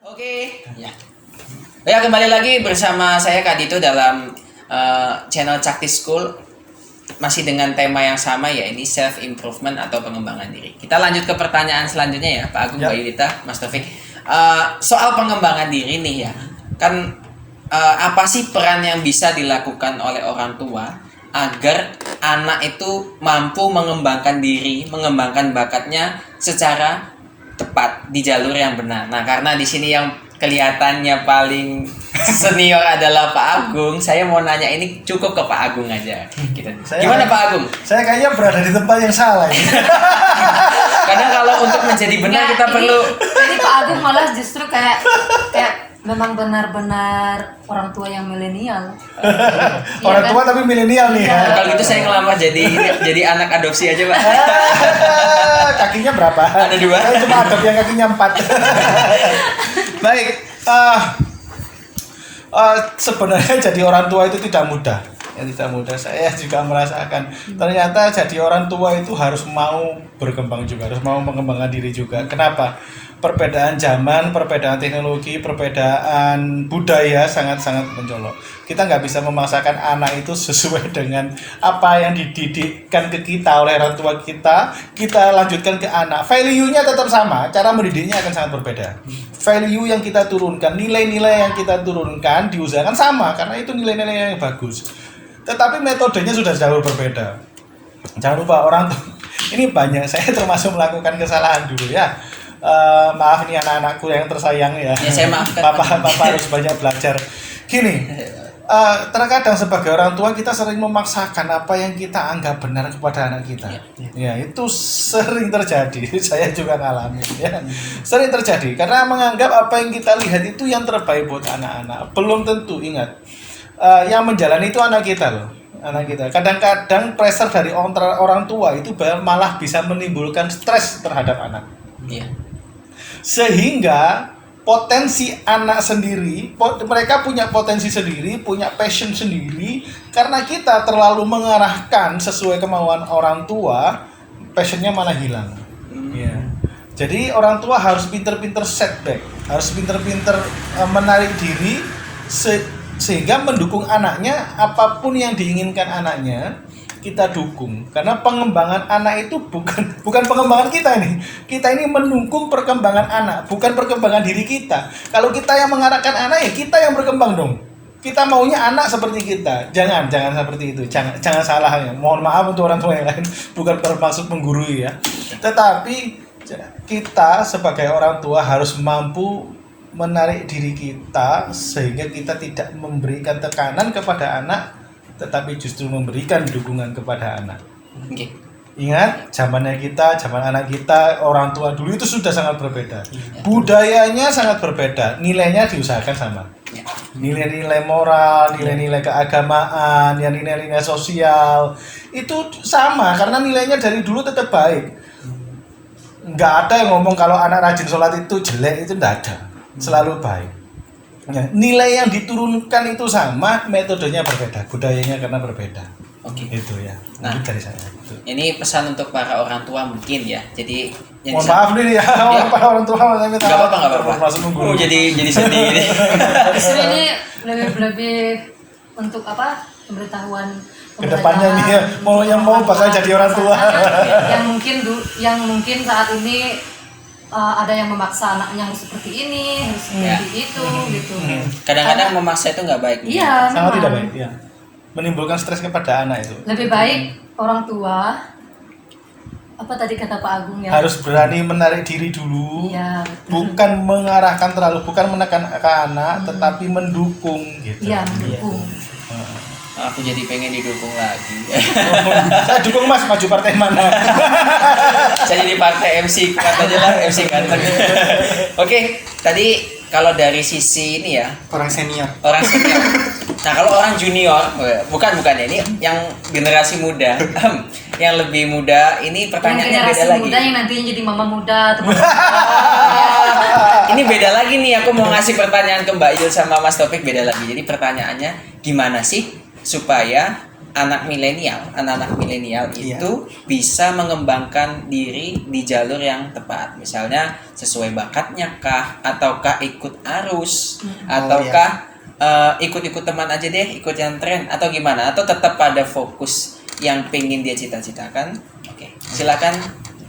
Oke, ya. Ya, kembali lagi bersama saya Kak Dito dalam channel Cakti School. Masih dengan tema yang sama, ya, ini self improvement atau pengembangan diri. Kita lanjut ke pertanyaan selanjutnya ya, Pak Agung, Mbak Yulita, Mas Taufik. Soal pengembangan diri nih ya. Kan apa sih peran yang bisa dilakukan oleh orang tua agar anak itu mampu mengembangkan diri, mengembangkan bakatnya secara tepat di jalur yang benar. Nah, karena di sini yang kelihatannya paling senior adalah Pak Agung, saya mau nanya ini cukup ke Pak Agung aja. Gitu. Gimana Pak Agung? Saya kayaknya berada di tempat yang salah ini. Karena kalau untuk menjadi benar kita perlu. Jadi Pak Agung malah justru kayak memang benar-benar orang tua yang milenial. Orang tua tapi milenial nih ya. Kalau gitu saya ngelamar jadi anak adopsi aja, Pak. Kakinya berapa? Ada 2. Saya cuma adop yang kakinya 4. Baik. Sebenarnya jadi orang tua itu tidak mudah. Ya, tidak mudah. Saya juga merasakan. Ternyata jadi orang tua itu harus mau berkembang juga, harus mau mengembangkan diri juga. Kenapa? Perbedaan zaman, perbedaan teknologi, perbedaan budaya sangat-sangat mencolok. Kita nggak bisa memaksakan anak itu sesuai dengan apa yang dididikkan ke kita oleh orang tua kita lanjutkan ke anak. Value-nya tetap sama, cara mendidiknya akan sangat berbeda. Value yang kita turunkan, nilai-nilai yang kita turunkan diusahakan sama, karena itu nilai-nilai yang bagus. Tetapi metodenya sudah jauh berbeda. Jangan lupa orang tuh, ini banyak, saya termasuk melakukan kesalahan dulu ya. Maaf nih anak-anakku yang tersayang ya. Ya, saya maafkan. Papa harus banyak belajar. Gini, terkadang sebagai orang tua kita sering memaksakan apa yang kita anggap benar kepada anak kita. Ya, itu sering terjadi. Saya juga ngalamin ya. Sering terjadi karena menganggap apa yang kita lihat itu yang terbaik buat anak-anak. Belum tentu, ingat. Yang menjalani itu anak kita loh. Anak kita. Kadang-kadang pressure dari orang tua itu malah bisa menimbulkan stres terhadap anak. Iya. Sehingga potensi anak sendiri, mereka punya potensi sendiri, punya passion sendiri, karena kita terlalu mengarahkan sesuai kemauan orang tua, passionnya malah hilang. Ya. Jadi orang tua harus pinter-pinter setback, harus pinter-pinter menarik diri sehingga mendukung anaknya, apapun yang diinginkan anaknya kita dukung, karena pengembangan anak itu bukan pengembangan kita nih. Kita ini mendukung perkembangan anak, bukan perkembangan diri kita. Kalau kita yang mengarahkan anak, ya kita yang berkembang dong. Kita maunya anak seperti kita. Jangan seperti itu. Jangan salah ya. Mohon maaf untuk orang tua yang lain, bukan bermaksud menggurui ya. Tetapi kita sebagai orang tua harus mampu menarik diri kita sehingga kita tidak memberikan tekanan kepada anak, tetapi justru memberikan dukungan kepada anak. Oke. Ingat, zamannya kita, zaman anak kita, orang tua dulu itu sudah sangat berbeda. Budayanya sangat berbeda, nilainya diusahakan sama. Nilai-nilai moral, nilai-nilai keagamaan, ya nilai-nilai sosial, itu sama, karena nilainya dari dulu tetap baik. Nggak ada yang ngomong kalau anak rajin sholat itu jelek, itu nggak ada. Selalu baik. Ya, nilai yang diturunkan itu sama, metodenya berbeda, budayanya karena berbeda. Oke. Itu ya. Nah, dari saya. Itu. Ini pesan untuk para orang tua mungkin ya. Jadi Mohon maaf nih ya, para orang tua saya minta. Gak apa-apa. Masuk nunggu. Jadi sedih gini. Justru ini lebih untuk apa? Pemberitahuan Kedepannya nih ya, mau bakal jadi orang tua. yang mungkin saat ini ada yang memaksa anaknya harus seperti ini, harus seperti itu, gitu. Kadang-kadang memaksa itu nggak baik. Iya, Sangat memang. tidak baik, ya. Menimbulkan stres kepada anak itu. Lebih baik orang tua, apa tadi kata Pak Agung ya? Harus berani menarik diri dulu. Iya, betul. Bukan mengarahkan terlalu, bukan menekan ke anak, tetapi mendukung gitu. Iya, mendukung. Aku jadi pengen didukung lagi. Saya dukung Mas, maju partai mana? Saya jadi partai MC kuat aja lah, MC ganteng. Oke, tadi kalau dari sisi ini ya, Orang senior. orang senior. Nah, kalau orang junior, bukan ya, ini yang generasi muda. Yang lebih muda, ini pertanyaannya Yang beda generasi lagi. muda yang nantinya jadi mama muda atau Ini beda lagi nih, aku mau ngasih pertanyaan ke Mbak Yul sama Mas Taufik, beda lagi. Jadi pertanyaannya, gimana sih supaya anak-anak milenial Iya. itu bisa mengembangkan diri di jalur yang tepat. Misalnya sesuai bakatnya kah, ataukah ikut arus, ataukah ikut-ikut teman aja deh, ikut yang tren, atau gimana? Atau tetap pada fokus yang pengen dia cita-citakan? Oke, silakan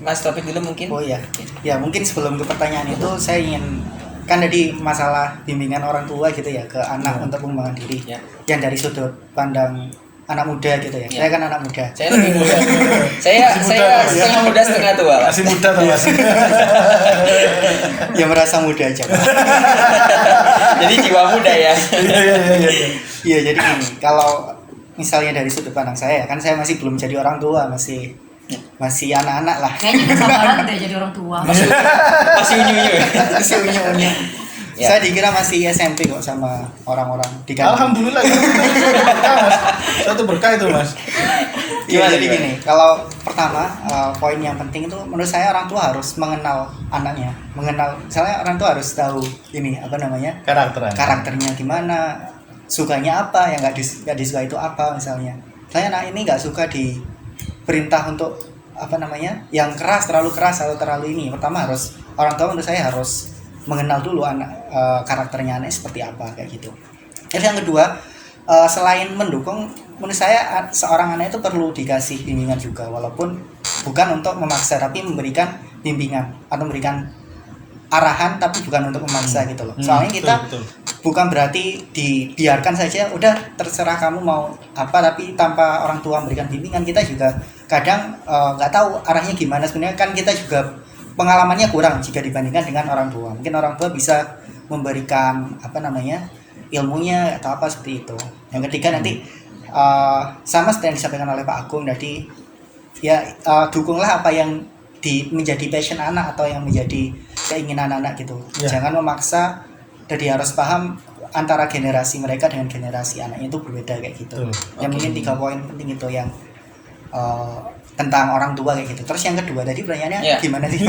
Mas Topik dulu mungkin. Oh iya, ya mungkin sebelum ke pertanyaan itu saya ingin, kan tadi masalah bimbingan orang tua gitu ya ke anak untuk pengembangan diri, Ya. yang dari sudut pandang anak muda gitu ya. Ya. Saya kan anak muda. Saya lebih muda. saya Masih muda, Mas. setengah muda setengah tua, Pak. Masih muda tuh Mas. Ya merasa muda aja. Pak. Jadi jiwa muda ya. Iya. Iya, jadi gini, kalau misalnya dari sudut pandang saya, kan saya masih belum jadi orang tua, masih anak-anak lah. Kayaknya kesabaran deh jadi orang tua. Masih unyu-unyu. Masih unyu-unyu. Ya. Saya dikira masih SMP kok sama orang-orang di kampung. Alhamdulillah itu berkah Mas. Satu berkah itu Mas. Iya, Gimana, jadi gimana? gini, kalau pertama poin yang penting itu menurut saya orang tua harus mengenal anaknya, misalnya orang tua harus tahu ini apa namanya karakternya gimana, sukanya apa, yang nggak disuka itu apa misalnya. Saya anak ini nggak suka diperintah untuk apa namanya yang terlalu keras atau terlalu ini. Pertama harus orang tua menurut saya harus mengenal dulu karakternya anaknya seperti apa kayak gitu. Terus yang kedua, selain mendukung, menurut saya seorang anak itu perlu dikasih bimbingan juga, walaupun bukan untuk memaksa tapi memberikan bimbingan atau memberikan arahan tapi bukan untuk memaksa gitu loh. Soalnya kita betul. bukan berarti dibiarkan saja udah terserah kamu mau apa, tapi tanpa orang tua memberikan bimbingan kita juga kadang nggak tahu arahnya gimana. Sebenarnya kan kita juga pengalamannya kurang jika dibandingkan dengan orang tua. Mungkin orang tua bisa memberikan apa namanya ilmunya atau apa seperti itu. Yang ketiga nanti sama seperti yang disampaikan oleh Pak Agung tadi, ya dukunglah apa yang menjadi passion anak atau yang menjadi keinginan anak gitu. Ya. Jangan memaksa. Jadi harus paham antara generasi mereka dengan generasi anaknya itu berbeda kayak gitu. Yang mungkin 3 poin penting itu yang tentang orang tua kayak gitu. Terus yang kedua tadi pertanyaannya Ya. gimana sih?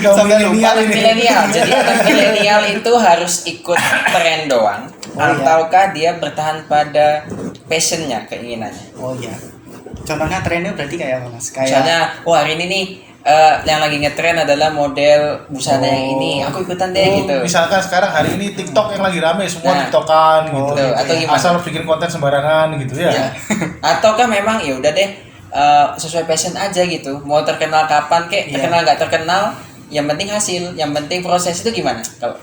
Kaum Sampai lupa. milenial ini. Milenial. Jadi anak milenial itu harus ikut tren doang, Oh, iya. ataukah dia bertahan pada passionnya, keinginannya. Oh iya. Contohnya trennya berarti kayak apa Mas? Misalnya, wah hari ini nih yang lagi ngetren adalah model busana yang ini, aku ikutan deh gitu. Misalkan sekarang hari ini TikTok yang lagi rame, semua Nah. TikTokan gitu. Betul. Atau gimana? Asal bikin konten sembarangan gitu ya. Ya. Ataukah memang ya udah deh sesuai passion aja gitu. Mau terkenal kapan kek, Iya. terkenal nggak terkenal, yang penting hasil, yang penting proses itu gimana? Kalau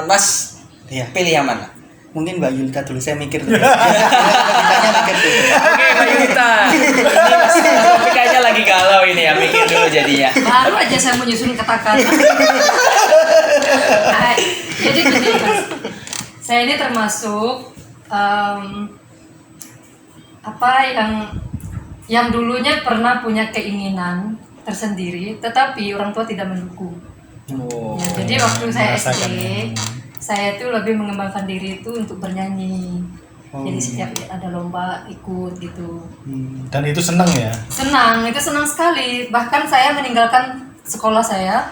Mas Iya. pilih yang mana? Mungkin Mbak Yulita dulu, saya mikir dulu. Ditanya mikir dulu. Oke, Mbak Yunita. Ini Mas Topik kayaknya lagi galau ini ya, mikir dulu jadinya. Baru aja saya mau nyusun kata-kata. Jadi gini Mas, saya ini termasuk apa yang dulunya pernah punya keinginan tersendiri, tetapi orang tua tidak mendukung. Oh. Ya, jadi waktu saya merasakan. SD, saya itu lebih mengembangkan diri itu untuk bernyanyi. Jadi setiap ada lomba ikut gitu. Dan itu seneng ya. Senang, itu senang sekali. Bahkan saya meninggalkan sekolah saya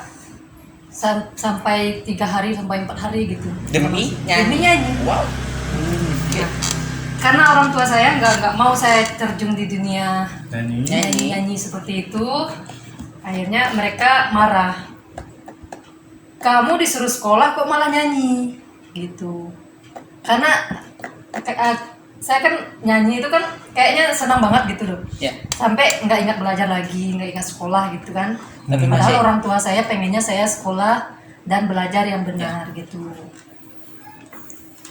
sampai 3 hari sampai 4 hari gitu. Demi Demi nyanyi. Wow. Nah, karena orang tua saya nggak mau saya terjun di dunia nyanyi seperti itu. Akhirnya mereka marah. Kamu disuruh sekolah kok malah nyanyi gitu. Karena saya kan nyanyi itu kan kayaknya senang banget gitu loh. Ya. Sampai nggak ingat belajar lagi, nggak ingat sekolah gitu kan. Tapi Padahal masih- orang tua saya pengennya saya sekolah dan belajar yang benar gitu.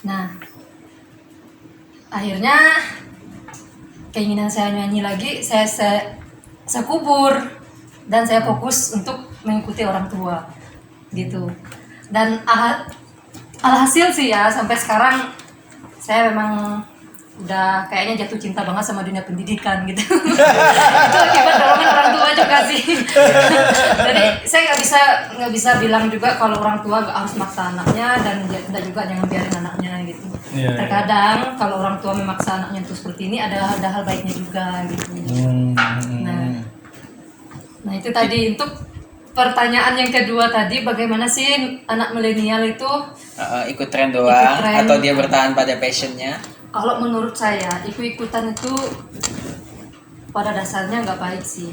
Nah, akhirnya keinginan saya nyanyi lagi saya kubur dan saya fokus untuk mengikuti orang tua gitu. Dan alhasil sih ya sampai sekarang saya memang udah kayaknya jatuh cinta banget sama dunia pendidikan gitu. Itu akibat dorongan orang tua juga sih. Jadi saya nggak bisa bilang juga kalau orang tua nggak harus maksa anaknya, dan tidak juga jangan biarin anaknya gitu. Iya, Terkadang kalau orang tua memaksa anaknya untuk seperti ini ada hal baiknya juga gitu. Nah itu tadi untuk pertanyaan yang kedua tadi, bagaimana sih anak milenial itu? Ikut tren doang Ikut tren. atau dia bertahan pada passionnya? Kalau menurut saya ikut-ikutan itu pada dasarnya nggak baik sih.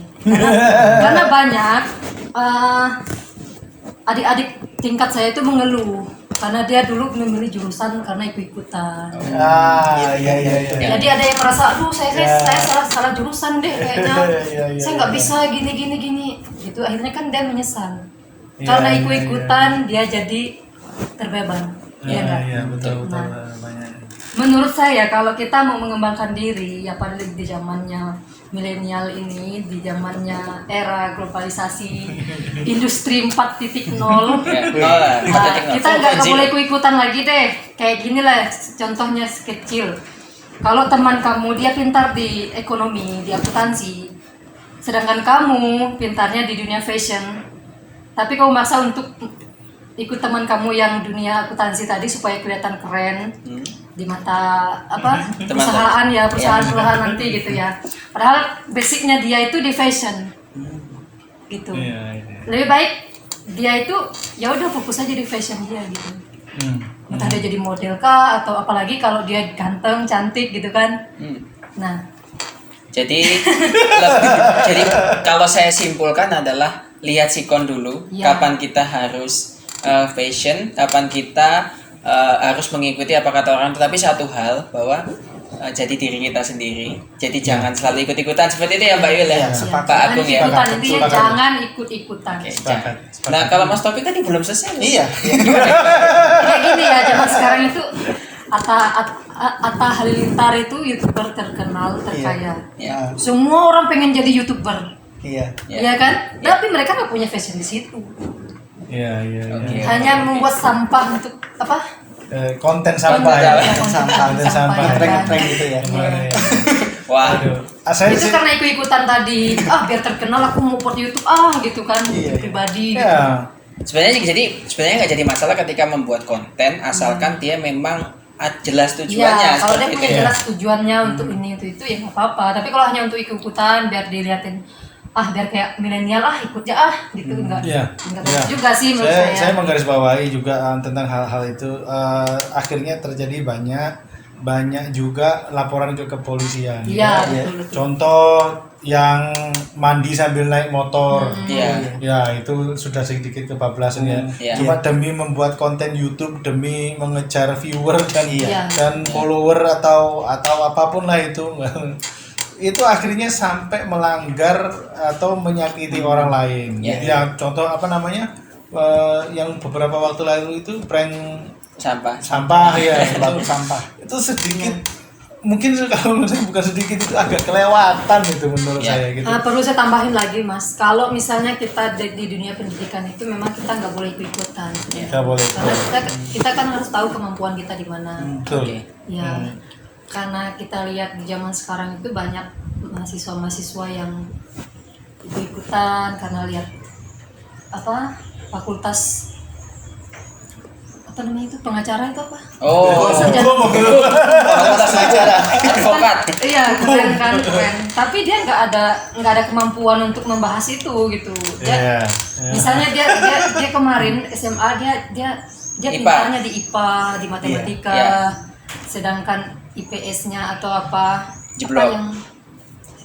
Karena banyak adik-adik tingkat saya itu mengeluh karena dia dulu memilih jurusan karena ikut-ikutan. Iya. Jadi ada yang merasa, aduh saya salah jurusan deh kayaknya. Saya nggak bisa gini. Gitu akhirnya kan dia menyesal. Karena ikut-ikutan dia jadi terbeban. Iya nggak? Iya, betul. Nah, Banyak. menurut saya kalau kita mau mengembangkan diri, ya pada di zamannya milenial ini, di zamannya era globalisasi, industri 4.0, kita nggak boleh ikut-ikutan lagi deh. Kayak gini lah contohnya kecil. Kalau teman kamu dia pintar di ekonomi, di akuntansi, sedangkan kamu pintarnya di dunia fashion, tapi kamu maksa untuk ikut teman kamu yang dunia akuntansi tadi supaya kelihatan keren di mata perusahaan nanti gitu ya. Padahal basicnya dia itu di fashion gitu. Lebih baik dia itu ya udah fokus aja di fashion dia gitu. Entah dia jadi model kah atau apalagi kalau dia ganteng cantik gitu kan. Nah jadi kalau saya simpulkan adalah lihat sikon dulu, kapan kita harus fashion, kapan kita harus mengikuti apa kata orang. Tetapi satu hal bahwa jadi diri kita sendiri. Jadi jangan selalu ikut-ikutan seperti itu ya Mbak Yul ya, Pak Agung ya. Intinya jangan ikut-ikutan. Nah kalau Mas Topik tadi belum selesai. Iya. Kayak gini ya, zaman sekarang itu Atta Halilintar itu YouTuber terkenal, terkaya. Semua orang pengen jadi YouTuber. Iya kan? Tapi mereka nggak punya fashion di situ. Iya. Hanya membuat sampah untuk apa? Konten sampah ya. Konten sampah. Prank gitu ya. Wah. Itu karena ikut-ikutan tadi. Biar terkenal aku mau buat YouTube gitu kan, pribadi. Iya. Sebenarnya nggak jadi masalah ketika membuat konten asalkan dia memang jelas tujuannya. Kalau dia punya jelas tujuannya untuk ini itu ya nggak apa-apa. Tapi kalau hanya untuk ikut-ikutan biar dilihatin biar kayak milenial ikut gitu enggak juga sih menurut saya. Saya menggarisbawahi juga tentang hal-hal itu. Akhirnya terjadi banyak juga laporan ke kepolisian. Betul. Contoh yang mandi sambil naik motor. Ya itu sudah sedikit kebablasan ya. Cuma demi membuat konten YouTube, demi mengejar viewer dan follower atau apapun lah itu akhirnya sampai melanggar atau menyakiti orang lain. Ya contoh yang beberapa waktu lalu itu prank sampah ya, sampah. Itu sedikit mungkin kalau menurut saya bukan sedikit, itu agak kelewatan itu menurut saya gitu. Perlu saya tambahin lagi Mas, kalau misalnya kita di dunia pendidikan itu memang kita nggak boleh ikut-ikutan. Nggak boleh. Karena kita kan harus tahu kemampuan kita di mana. Betul. Karena kita lihat di zaman sekarang itu banyak mahasiswa yang ikut-ikutan karena lihat fakultas pengacara itu apa? Fakultas pengacara, advokat. Iya, keren. Tapi dia nggak ada kemampuan untuk membahas itu gitu. Misalnya dia kemarin SMA dia pintarnya di IPA, di matematika, sedangkan IPS-nya atau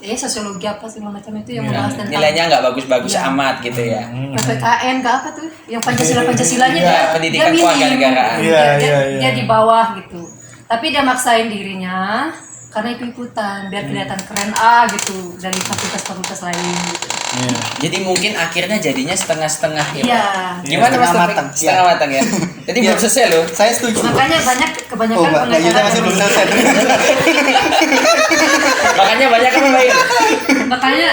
yang sosiologi apa segala macam itu yang membahas tentang nilainya nggak bagus-bagus amat gitu ya. PPKN nggak apa tuh yang Pancasilanya pendidikan kewarganegaraan. Dia di bawah gitu, tapi dia maksain dirinya karena ikut-ikutan biar kelihatan keren gitu dari fakultas lain gitu. Jadi mungkin akhirnya jadinya setengah-setengah ya. Gimana Mas Topik? Setengah matang ya. Jadi belum selesai loh. Saya setuju. Makanya kebanyakan pengacara masih belum selesai. Makanya banyak kan Mbak Yul? Makanya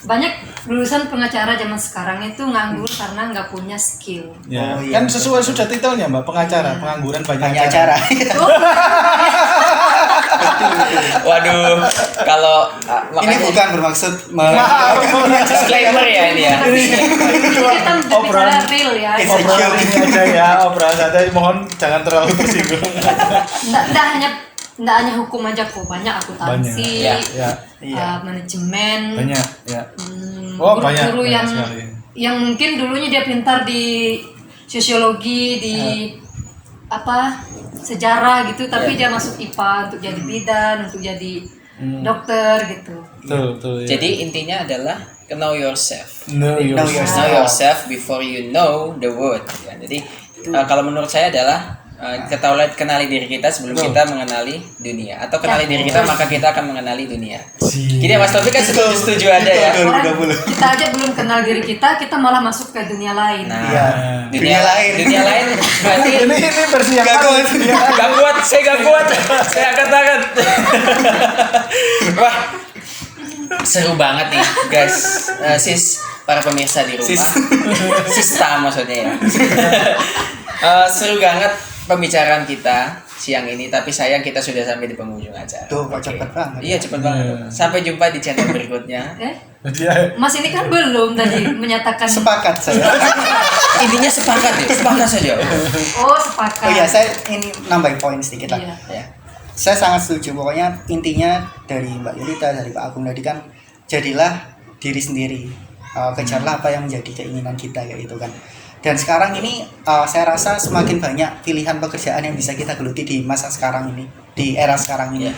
banyak lulusan pengacara zaman sekarang itu nganggur karena nggak punya skill. Kan sesuai sudah titelnya Mbak, pengacara, pengangguran banyak acara. Waduh, kalau ini bukan bermaksud disclaimer ya ini ya. Kita bicara real ya. Obrolan ini aja ya, obrolan santai, mohon jangan terlalu tersinggung. Nggak hanya hukum aja kok, banyak akuntansi, manajemen, banyak guru-guru yang mungkin dulunya dia pintar di sosiologi, di sejarah gitu, tapi dia masuk IPA untuk jadi bidan, untuk jadi dokter gitu. Betul, ya. Jadi intinya adalah know yourself. Know Know yourself. Know yourself before you know the world. Ya, jadi kalau menurut saya adalah kenali diri kita sebelum kita mengenali dunia, atau kenali diri kita maka kita akan mengenali dunia. Gini ya, Mas Taufik kan setuju ada ya. Orang kita aja belum kenal diri kita malah masuk ke dunia lain. Nah, Iya. dunia lain berarti Ini versi yang Gak kuat. gak kuat, saya gak kuat. Saya angkat tangan. Wah, seru banget nih, guys. Sis, para pemirsa di rumah. Sista maksudnya ya. Seru banget pembicaraan kita siang ini, tapi sayang kita sudah sampai di penghujung acara. Tuh, kok Oke. cepet banget. Iya, cepet banget. Sampai jumpa di channel berikutnya. Dia Mas ini kan belum tadi menyatakan. Sepakat saya. Intinya sepakat ya, sepakat saja. Oh, sepakat. Oh iya, saya ini nambahin poin sedikit lah. Iya. Ya. Saya sangat setuju, pokoknya intinya dari Mbak Yulita, dari Pak Agung tadi kan, jadilah diri sendiri. Kejarlah apa yang menjadi keinginan kita kayak gitu kan. Dan sekarang ini saya rasa semakin banyak pilihan pekerjaan yang bisa kita geluti di masa sekarang ini, di era sekarang ini. Iya.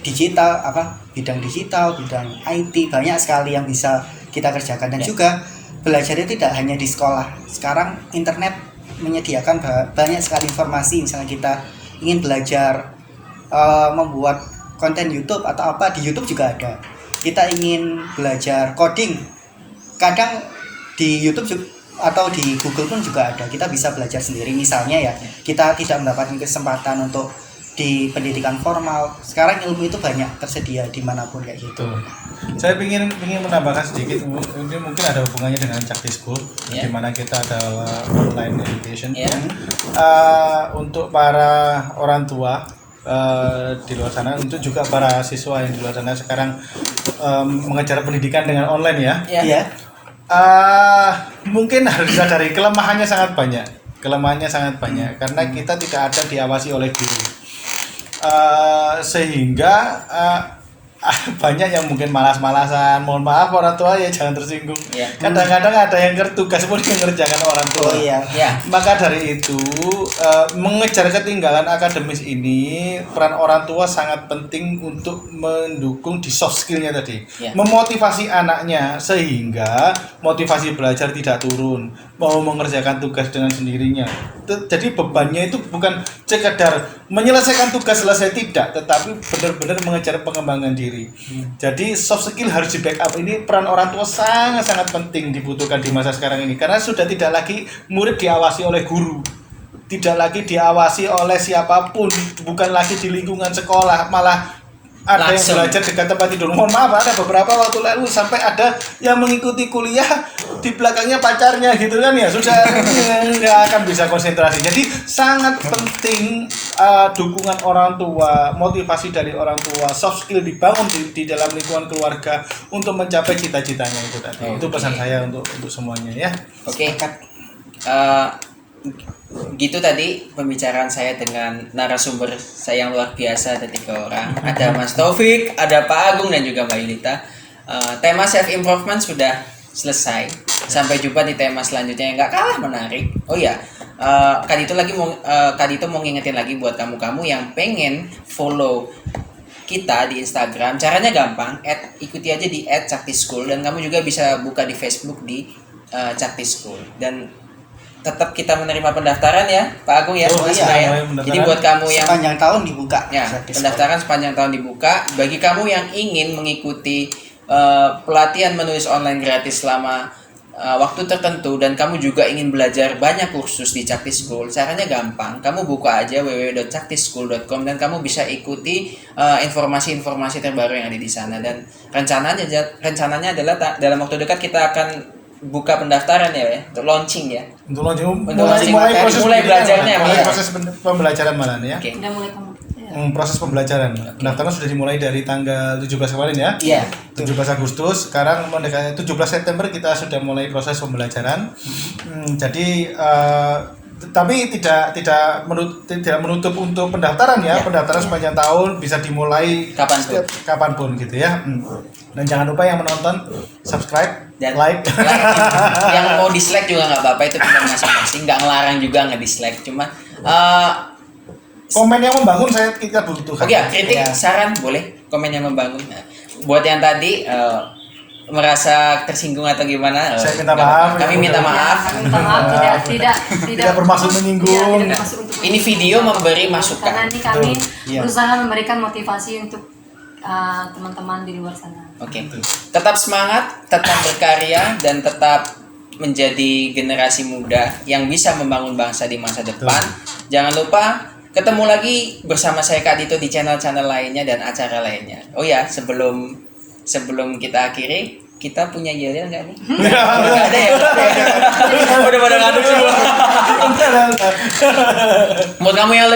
Digital, bidang digital, bidang IT, banyak sekali yang bisa kita kerjakan. Dan juga belajarnya tidak hanya di sekolah. Sekarang internet menyediakan banyak sekali informasi. Misalnya kita ingin belajar membuat konten YouTube atau apa, di YouTube juga ada. Kita ingin belajar coding, kadang di YouTube atau di Google pun juga ada. Kita bisa belajar sendiri. Misalnya ya, kita tidak mendapatkan kesempatan untuk di pendidikan formal. Sekarang ilmu itu banyak tersedia dimanapun kayak gitu. Betul. Saya ingin menambahkan sedikit, ini mungkin ada hubungannya dengan Cakti School, Ya. di mana kita adalah online education. Ya. Untuk para orang tua di luar sana, untuk juga para siswa yang di luar sana sekarang mengejar pendidikan dengan online ya. Ya. Iya. Mungkin harus disadari kelemahannya sangat banyak karena kita tidak ada diawasi oleh guru. Sehingga banyak yang mungkin malas-malasan. Mohon maaf orang tua ya, jangan tersinggung. Ya. Kadang-kadang ada yang tugas pun yang ngerjakan orang tua. Oh iya. Ya. Maka dari itu mengejar ketinggalan akademis ini, peran orang tua sangat penting untuk mendukung di soft skillnya tadi. Ya. Memotivasi anaknya sehingga motivasi belajar tidak turun, mau mengerjakan tugas dengan sendirinya. Jadi bebannya itu bukan sekedar menyelesaikan tugas selesai, tidak, tetapi benar-benar mengejar pengembangan diri. Jadi soft skill harus di backup. Ini peran orang tua sangat-sangat penting dibutuhkan di masa sekarang ini, karena sudah tidak lagi murid diawasi oleh guru, tidak lagi diawasi oleh siapapun, bukan lagi di lingkungan sekolah, malah ada Langsung. yang belajar dekat tempat tidur. Mohon maaf, ada beberapa waktu lalu sampai ada yang mengikuti kuliah di belakangnya pacarnya gitu kan ya, sudah nggak akan bisa konsentrasi. Jadi sangat penting dukungan orang tua, motivasi dari orang tua, soft skill dibangun di dalam lingkungan keluarga untuk mencapai cita-citanya itu tadi. Itu pesan Oke. saya untuk semuanya ya. Oke. Gitu tadi pembicaraan saya dengan narasumber saya yang luar biasa, ada 3 orang. Ada Mas Taufik, ada Pak Agung, dan juga Mbak Yulita. Tema self improvement sudah selesai. Sampai jumpa di tema selanjutnya yang nggak kalah menarik. Oh iya, Kak Dito mau ngingetin lagi buat kamu-kamu yang pengen follow kita di Instagram. Caranya gampang, ikuti aja di @caktischool, dan kamu juga bisa buka di Facebook di Cakti School. Dan tetap kita menerima pendaftaran ya, Pak Agung ya. Oh, Mas iya, Mbak ya. mulai pendaftaran. Jadi buat kamu yang Sepanjang tahun dibuka. ya, Gratis. pendaftaran sepanjang tahun dibuka. Bagi kamu yang ingin mengikuti pelatihan menulis online gratis selama waktu tertentu, dan kamu juga ingin belajar banyak kursus di Cakti School, caranya gampang. Kamu buka aja www.caktischool.com dan kamu bisa ikuti informasi-informasi terbaru yang ada di sana. Dan rencananya adalah dalam waktu dekat kita akan buka pendaftaran ya, untuk launching ya. Untuk launching, launching mulai materi, proses mulai belajarnya, mulai iya. proses pembelajaran malah ya. Oke. Udah mulai kamu. Proses pembelajaran. Pendaftaran sudah dimulai dari tanggal 17 kemarin ya. Iya. 17 Agustus, sekarang mendekati 17 September kita sudah mulai proses pembelajaran. Jadi tapi tidak menutup untuk pendaftaran ya. Pendaftaran sepanjang tahun bisa dimulai kapanpun gitu ya. Dan jangan lupa yang menonton subscribe, Dan like. yang mau dislike juga nggak apa-apa, itu pilihan masing-masing, nggak ngelarang juga nggak dislike, cuma Komen yang membangun kita butuhkan. Oke ya, kritik, Ya. saran boleh, komen yang membangun. Nah, buat yang tadi merasa tersinggung atau gimana, Saya minta maaf. Kami minta maaf. Kami minta maaf, Tidak bermaksud menyinggung. Tidak bermaksud untuk Ini video memberi masukan. Karena ini kami Iya. berusaha memberikan motivasi untuk teman-teman di luar sana. Oke. Tetap semangat, tetap berkarya dan tetap menjadi generasi muda yang bisa membangun bangsa di masa depan. Jangan lupa ketemu lagi bersama saya Kak Dito di channel-channel lainnya dan acara lainnya. Oh ya, sebelum kita akhiri, kita punya yel nggak nih? Nggak ada ya? Udah pada ngaduk semua. Buat kamu yang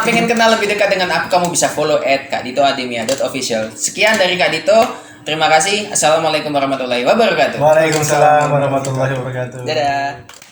pengen kenal lebih dekat dengan aku, kamu bisa follow @kaditoademia.official. Sekian dari Kak Dito. Terima kasih. Assalamualaikum warahmatullahi wabarakatuh. Waalaikumsalam warahmatullahi wabarakatuh. Dadah.